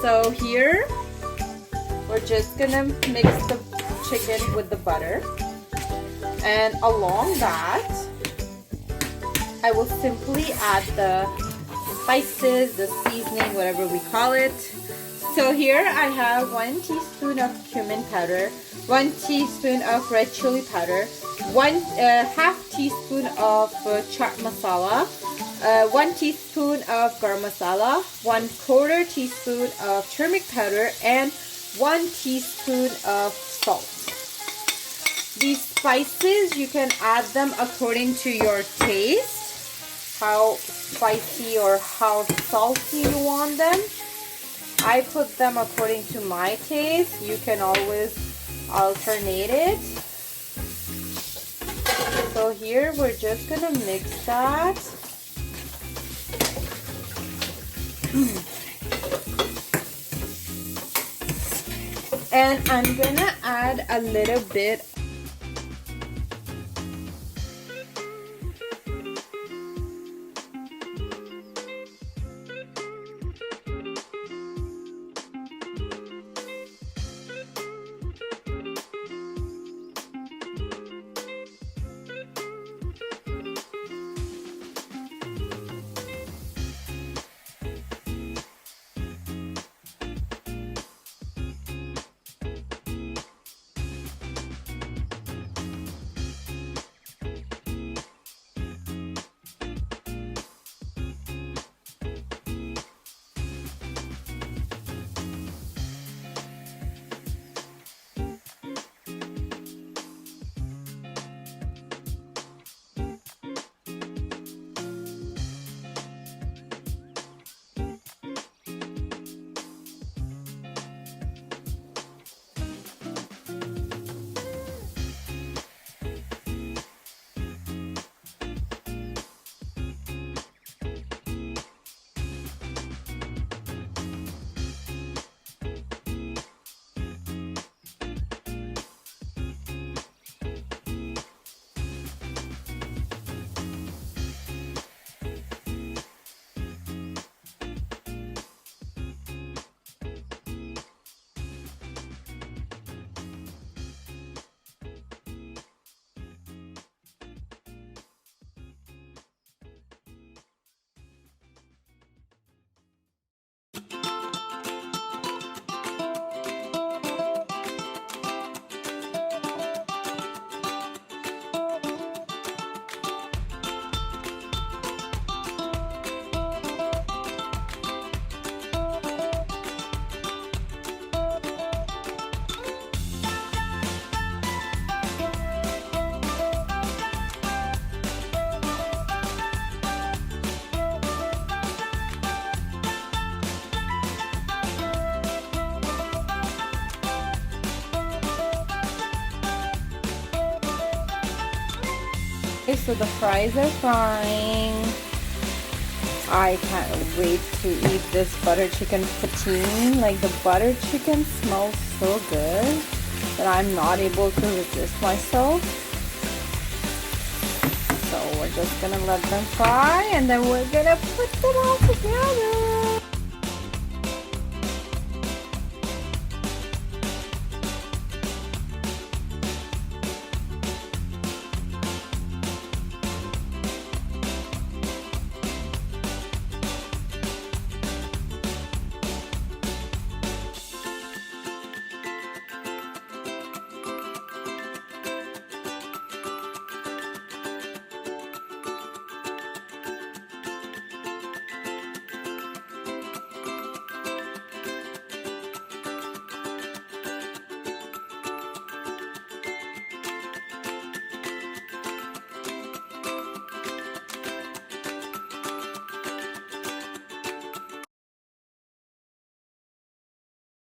So here, we're just gonna mix the chicken with the butter. And along that, I will simply add the spices, the seasoning, whatever we call it. So here I have 1 teaspoon of cumin powder, 1 teaspoon of red chili powder, 1/2 teaspoon of chaat masala, 1 teaspoon of garam masala, 1/4 teaspoon of turmeric powder, and 1 teaspoon of salt. These spices, you can add them according to your taste, how spicy or how salty you want them. I put them according to my taste. You can always alternate it. So here we're just gonna mix that. And I'm gonna add a little bit . Okay, so the fries are frying. I can't wait to eat this butter chicken poutine. Like, the butter chicken smells so good that I'm not able to resist myself. So we're just gonna let them fry and then we're gonna put them all together.